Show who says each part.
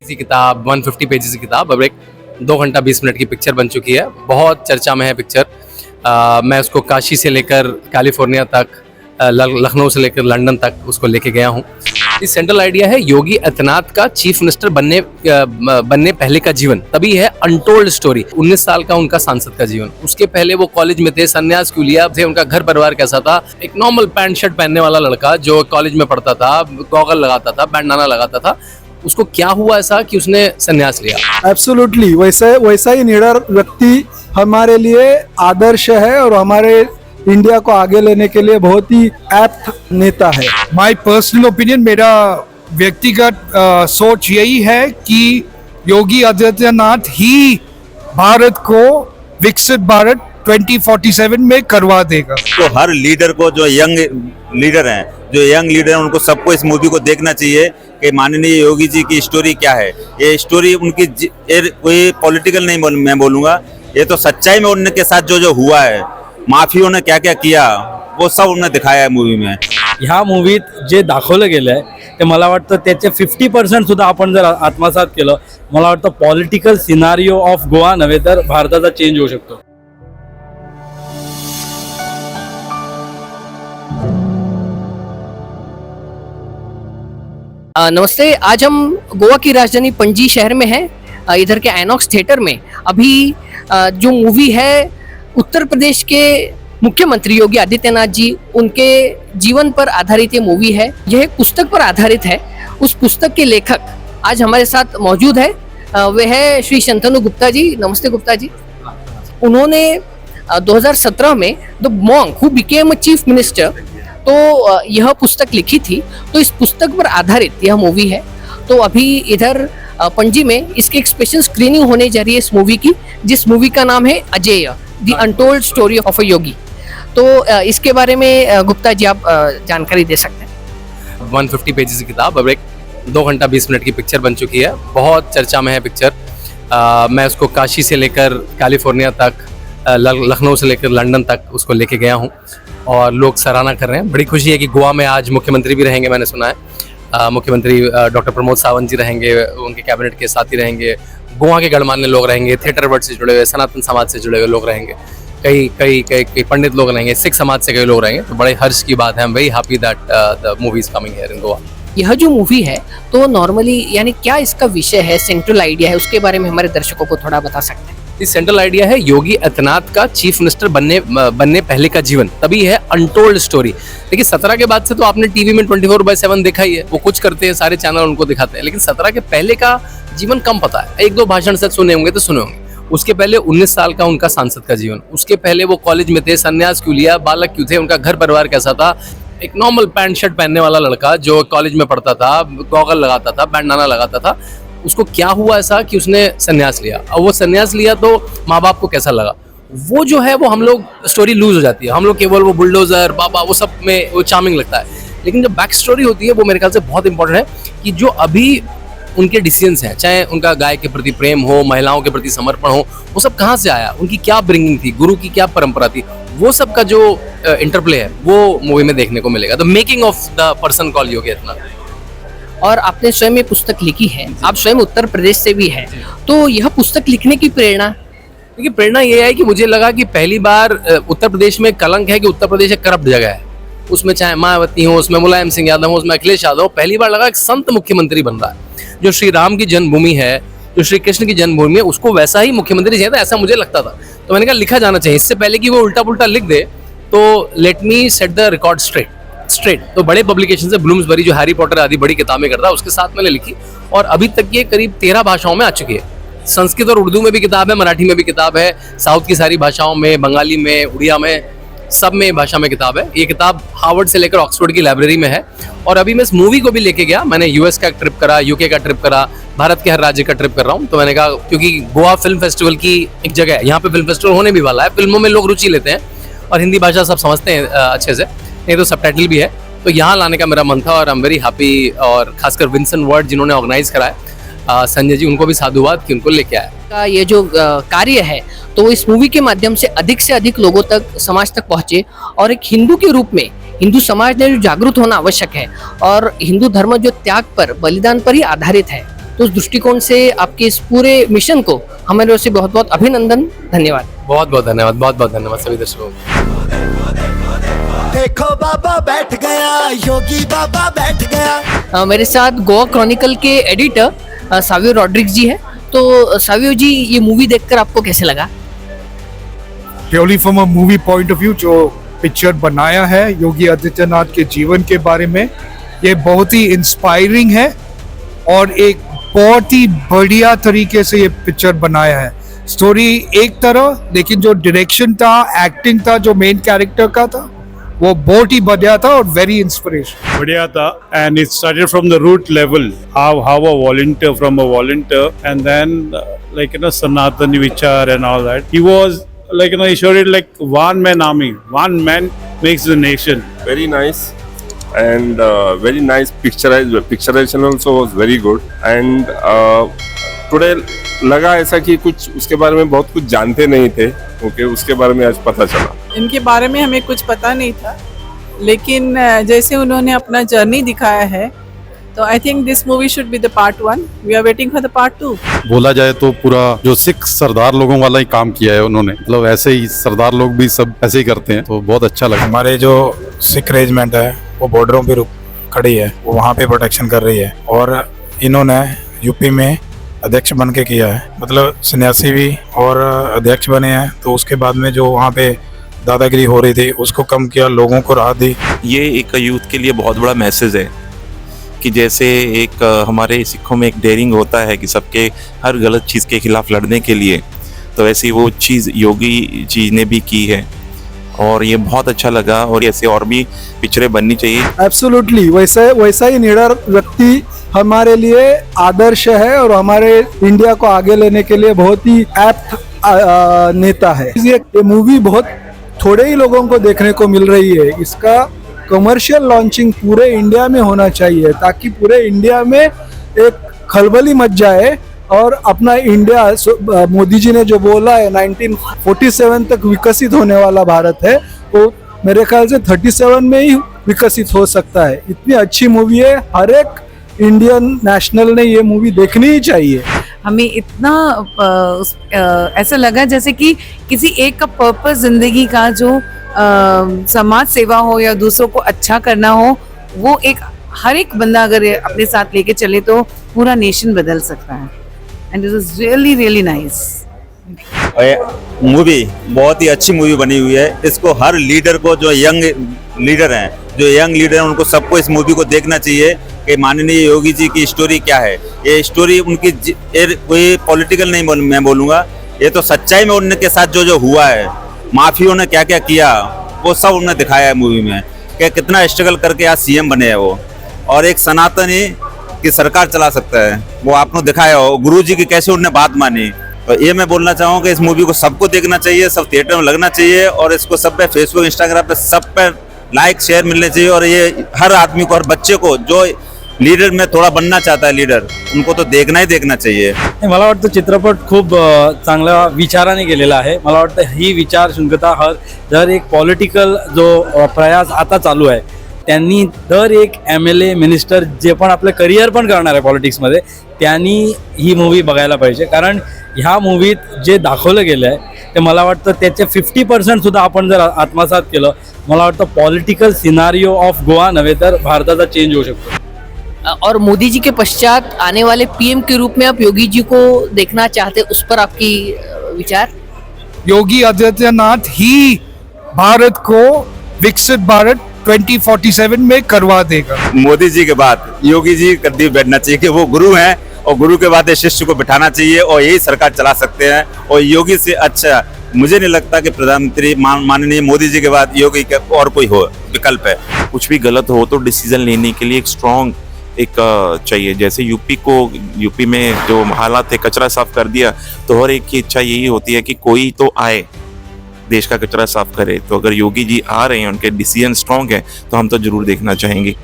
Speaker 1: की किताब 150 पेजेस की किताब अब एक 2 घंटा 20 मिनट की पिक्चर बन चुकी है। बहुत चर्चा में है पिक्चर। मैं उसको काशी से लेकर कैलिफोर्निया तक, लखनऊ से लेकर लंदन तक उसको लेके गया हूँ। इस सेंट्रल आइडिया है योगी आदित्यनाथ का चीफ मिनिस्टर बनने पहले का जीवन, तभी है अनटोल्ड स्टोरी। 19 साल का उनका सांसद का जीवन, उसके पहले वो कॉलेज में थे, संन्यास क्यों लिया थे, उनका घर परिवार कैसा था। एक नॉर्मल पैंट शर्ट पहनने वाला लड़का जो कॉलेज में पढ़ता था, गॉगल लगाता था, बैंडाना लगाता था, उसको क्या हुआ ऐसा कि उसने संन्यास लिया।
Speaker 2: एब्सोल्युटली वैसा ही निडर व्यक्ति हमारे लिए आदर्श है और हमारे इंडिया को आगे लेने के लिए बहुत ही एप्ट नेता है।
Speaker 3: माय पर्सनल ओपिनियन, मेरा व्यक्तिगत सोच यही है कि योगी आदित्यनाथ ही भारत को विकसित भारत 2047 में करवा देगा।
Speaker 4: तो हर लीडर को, जो यंग लीडर हैं उनको सबको इस मूवी को देखना चाहिए कि माननीय योगी जी की स्टोरी क्या है। ये स्टोरी उनकी कोई पॉलिटिकल नहीं मैं बोलूँगा, ये तो सच्चाई में उनके साथ जो हुआ है, माफियों ने क्या क्या किया वो सब उन्होंने दिखाया है मूवी में।
Speaker 5: ह्या मूवीत जे दाखवलं गेलं आहे ते मला वाटतं त्याचे 50% सुद्धा आपण जर आत्मसात केलं, मला वाटतं पॉलिटिकल सिनारिओ ऑफ गोवा नव्हे तर भारताचा चेंज होऊ शकतो।
Speaker 6: नमस्ते, आज हम गोवा की राजधानी पणजी शहर में हैं। इधर के आइनॉक्स थिएटर में अभी जो मूवी है उत्तर प्रदेश के मुख्यमंत्री योगी आदित्यनाथ जी, उनके जीवन पर आधारित ये मूवी है। यह एक पुस्तक पर आधारित है। उस पुस्तक के लेखक आज हमारे साथ मौजूद है। वे है श्री शंतनु गुप्ता जी। नमस्ते गुप्ता जी। उन्होंने 2017 में the monk who became a chief minister, तो यह पुस्तक लिखी थी। तो इस पुस्तक पर आधारित यह मूवी है। तो अभी इधर पणजी में इसकी एक स्पेशल स्क्रीनिंग होने जा रही है इस मूवी की, जिस मूवी का नाम है Ajey, the untold story of a Yogi. तो इसके बारे में गुप्ता जी आप जानकारी दे सकते हैं।
Speaker 1: 150 पेजेस की किताब अब एक 2 घंटा 20 मिनट की पिक्चर बन चुकी है। बहुत चर्चा में है पिक्चर। मैं उसको काशी से लेकर कैलिफोर्निया तक, लखनऊ से लेकर लंदन तक उसको लेके गया हूँ और लोग सराहना कर रहे हैं। बड़ी खुशी है कि गोवा में आज मुख्यमंत्री भी रहेंगे, मैंने सुना है। मुख्यमंत्री डॉक्टर प्रमोद सावंत जी रहेंगे, उनके कैबिनेट के साथी रहेंगे, गोवा के गणमान्य लोग रहेंगे, थिएटर वर्ल्ड से जुड़े हुए, सनातन समाज से जुड़े हुए लोग रहेंगे, कई पंडित लोग रहेंगे, सिख समाज से कई लोग रहेंगे। तो बड़े हर्ष की बात है। I am very happy that the movie is coming here in Goa.
Speaker 6: यह जो मूवी है तो नॉर्मली यानी क्या इसका विषय है, सेंट्रल आइडिया है, उसके बारे में हमारे दर्शकों को थोड़ा बता सकते हैं।
Speaker 1: इस सेंट्रल आइडिया है योगी आदित्यनाथ का चीफ मिनिस्टर बनने पहले का जीवन, तभी है अनटोल्ड स्टोरी। देखिए 17 के बाद से तो आपने टीवी में 24/7 देखा ही है, वो कुछ करते हैं, सारे चैनल उनको दिखाते हैं, लेकिन 17 के पहले का जीवन कम पता है। 1-2 भाषण से सुने होंगे तो सुने होंगे। उसके पहले 19 साल का उनका सांसद का जीवन, उसके पहले वो कॉलेज में थे, संन्यास क्यों लिया, बालक क्यों थे, उनका घर परिवार कैसा था। एक नॉर्मल पैंट शर्ट पहनने वाला लड़का जो कॉलेज में पढ़ता था, गॉगल लगाता था, बैंडाना लगाता था, उसको क्या हुआ ऐसा कि उसने संन्यास लिया। और वो संन्यास लिया तो माँ बाप को कैसा लगा, वो जो है वो हम लोग स्टोरी लूज हो जाती है। हम लोग केवल वो बुलडोजर बाबा वो सब में वो चार्मिंग लगता है, लेकिन जो बैक स्टोरी होती है वो मेरे ख्याल से बहुत इंपॉर्टेंट है कि जो अभी उनके डिसीजंस हैं, चाहे उनका गाय के प्रति प्रेम हो, महिलाओं के प्रति समर्पण हो, वो सब कहाँ से आया, उनकी क्या ब्रिंगिंग थी, गुरु की क्या परंपरा थी, वो सब का जो इंटरप्ले है वो मूवी में देखने को मिलेगा। The making of the person called Yogi Adityanath.
Speaker 6: और आपने स्वयं ये पुस्तक लिखी है, आप स्वयं उत्तर प्रदेश से भी है, तो यह पुस्तक लिखने की प्रेरणा?
Speaker 1: देखिए प्रेरणा ये है कि मुझे लगा कि पहली बार उत्तर प्रदेश में कलंक है कि उत्तर प्रदेश एक करप्ट जगह है। उसमें चाहे मायावती हो, उसमें मुलायम सिंह यादव हो, उसमें अखिलेश यादव हो, पहली बार लगा एक संत मुख्यमंत्री बन रहा है। जो श्री राम की जन्मभूमि है, जो श्री कृष्ण की जन्मभूमि है, उसको वैसा ही मुख्यमंत्री चाहिए था, ऐसा मुझे लगता था। तो मैंने कहा लिखा जाना चाहिए, इससे पहले कि वो उल्टा पुल्टा लिख दे, तो let me set the record straight. तो बड़े पब्लिकेशन से ब्लूम्सबरी जो हैरी पॉटर आदि बड़ी किताबें करता है, उसके साथ मैंने लिखी और अभी तक ये करीब 13 भाषाओं में आ चुकी है। संस्कृत और उर्दू में भी किताब है, मराठी में भी किताब है, साउथ की सारी भाषाओं में, बंगाली में, उड़िया में, सब में भाषा में किताब है। ये किताब हार्वर्ड से लेकर ऑक्सफोर्ड की लाइब्रेरी में है। और अभी मैं इस मूवी को भी लेके गया, मैंने यूएस का ट्रिप करा, यूके का ट्रिप करा, भारत के हर राज्य का ट्रिप कर रहा हूँ। तो मैंने कहा क्योंकि गोवा फिल्म फेस्टिवल की एक जगह है, यहाँ पे फिल्म फेस्टिवल होने भी वाला है, फिल्मों में लोग रुचि लेते हैं और हिंदी भाषा सब समझते हैं अच्छे से, नहीं तो सबटाइटल भी है, तो यहाँ लाने का मेरा मन था और आई एम वेरी हैप्पी। और खासकर विंसन वर्ड जिन्होंने ऑर्गेनाइज कराया, संजय जी, उनको भी साधुवाद कि उनको लेके आया।
Speaker 6: का ये जो कार्य है तो इस मूवी के माध्यम से अधिक लोगों तक, समाज तक पहुंचे और एक हिंदू के रूप में हिंदू समाज ने जो जागरूक होना आवश्यक है और हिंदू धर्म जो त्याग पर, बलिदान पर ही आधारित है, तो उस दृष्टिकोण से आपके इस पूरे मिशन को हमारे ओर से बहुत बहुत अभिनंदन, धन्यवाद।
Speaker 1: बहुत बहुत धन्यवाद सभी दर्शकों को।
Speaker 7: देखो बाबा बैठ गया, योगी बाबा बैठ गया।
Speaker 6: मेरे साथ गोवा क्रॉनिकल के एडिटर सावियो रॉड्रिक्स जी हैं। तो सावियो जी, ये मूवी देखकर आपको कैसे लगा?
Speaker 3: Purely from a movie point of view, जो पिक्चर बनाया है योगी आदित्यनाथ के जीवन के बारे में, ये बहुत ही इंस्पायरिंग है और एक बहुत ही बढ़िया तरीके से ये पिक्चर बनाया है। स्टोरी एक तरह, लेकिन जो डायरेक्शन था, एक्टिंग था, जो मेन कैरेक्टर का था, वो बहुत ही बढ़िया था और वेरी इंस्पिरेशन।
Speaker 8: बढ़िया था and it started from the root level, how a volunteer from a volunteer and then like Sanatani Vichar and all that. He was like he showed it like one man army, one man makes the nation.
Speaker 9: Very nice and very nice picturization also was very good and today लगा ऐसा कि कुछ उसके बारे में बहुत कुछ जानते नहीं थे, क्योंकि उसके बारे में आज पता चला।
Speaker 10: इनके बारे में हमें कुछ पता नहीं था, लेकिन जैसे उन्होंने अपना जर्नी दिखाया है, तो I think this movie should be the part 1। We are waiting for the part 2।
Speaker 11: बोला जाए तो पूरा जो सिख सरदार लोगों वाला ही काम किया है उन्होंने, मतलब ऐसे ही सरदार लोग भी सब ऐसे ही करते हैं, तो बहुत अच्छा लगा।
Speaker 12: हमारे जो सिख रेजिमेंट है वो बॉर्डरों पे खड़ी है, वो वहाँ पे प्रोटेक्शन कर रही है और इन्होंने यूपी में अध्यक्ष बन के किया है, मतलब सन्यासी भी और अध्यक्ष बने हैं। तो उसके बाद में जो वहाँ पे दादागिरी हो रही थी उसको कम किया, लोगों को राहत दी।
Speaker 13: ये एक यूथ के लिए बहुत बड़ा मैसेज है कि जैसे एक हमारे सिखों में एक डेयरिंग होता है कि सबके हर गलत चीज़ के खिलाफ लड़ने के लिए, तो ऐसी वो चीज़ योगी जी ने भी की है और ये बहुत अच्छा लगा और ऐसे और भी पिक्चरें बननी चाहिए।
Speaker 2: एब्सोल्युटली वैसा ही निडर व्यक्ति हमारे लिए आदर्श है और हमारे इंडिया को आगे लेने के लिए बहुत ही एप्ट नेता है। ये मूवी बहुत थोड़े ही लोगों को देखने को मिल रही है। इसका कमर्शियल लॉन्चिंग पूरे इंडिया में होना चाहिए ताकि पूरे इंडिया में एक खलबली मच जाए और अपना इंडिया, मोदी जी ने जो बोला है 1947 तक विकसित होने वाला भारत है, वो मेरे ख्याल से 37 में ही विकसित हो सकता है। इतनी अच्छी मूवी है, हर एक इंडियन नेशनल ने ये मूवी देखनी ही चाहिए।
Speaker 10: हमें इतना ऐसा लगा जैसे कि किसी एक का पर्पस जिंदगी का, जो समाज सेवा हो या दूसरों को अच्छा करना हो, वो एक हर एक बंदा अगर अपने साथ लेके चले तो पूरा नेशन बदल सकता है। And this is really really nice.
Speaker 4: Movie बहुत ही अच्छी मूवी बनी हुई है। इसको हर लीडर को, जो यंग लीडर हैं उनको सबको इस मूवी को देखना चाहिए कि माननीय योगी जी की स्टोरी क्या है। ये स्टोरी उनकी कोई पॉलिटिकल नहीं मैं बोलूँगा, ये तो सच्चाई में उनके साथ जो जो हुआ है, माफियों ने क्या क्या किया, वो सब उन्होंने दिखाया है मूवी में कि कितना स्ट्रगल करके आज सीएम बने हैं वो, और एक सनातनी की सरकार चला सकता है, वो आपने दिखाया हो। गुरु जी की कैसे उन्होंने बात मानी। तो ये मैं बोलना चाहूँ कि इस मूवी को सबको देखना चाहिए, सब थिएटर में लगना चाहिए और इसको सब पे फेसबुक, इंस्टाग्राम पे सब पे लाइक शेयर मिलने चाहिए। और ये हर आदमी को, हर बच्चे को जो लीडर में थोडा बनना चाहता है लीडर, उनको तो देखना ही देखना चाहिए।
Speaker 5: मला वाटतं चित्रपट खूप चांगल्या विचाराने गेलेला आहे। मला वाटतं ही विचारशून्यता दर एक पॉलिटिकल जो प्रयास आता चालू आहे, त्यांनी दर एक MLA मिनिस्टर जे पण आपलं करिअर पण करणार आहे पॉलिटिक्समध्ये, त्यांनी ही मूवी बघायला पाहिजे। कारण ह्या मूवीत जे दाखवलं गेलं आहे ते मला वाटतं त्याचे 50% सुद्धा आपण जर आत्मसात केलं, मला वाटतं पॉलिटिकल सिनारियो ऑफ गोवा नव्हे तर भारताचा चेंज होऊ शकतो।
Speaker 6: और मोदी जी के पश्चात आने वाले PM के रूप में आप योगी जी को देखना चाहते, उस पर आपकी विचार?
Speaker 3: योगी आदित्यनाथ ही भारत को विकसित भारत 2047 में करवा देगा।
Speaker 4: मोदी जी के बाद योगी जी कभी बैठना चाहिए कि वो गुरु हैं और गुरु के बाद शिष्य को बिठाना चाहिए और यही सरकार चला सकते हैं। और योगी से अच्छा मुझे नहीं लगता कि प्रधानमंत्री माननीय मोदी जी के बाद योगी का और कोई हो विकल्प है।
Speaker 13: कुछ भी गलत हो तो डिसीजन लेने के लिए एक स्ट्रॉन्ग चाहिए। जैसे यूपी में जो हालात थे, कचरा साफ कर दिया, तो हर एक की इच्छा यही होती है कि कोई तो आए देश का कचरा साफ करे। तो अगर योगी जी आ रहे हैं, उनके डिसीजन स्ट्रॉन्ग है, तो हम तो जरूर देखना चाहेंगे।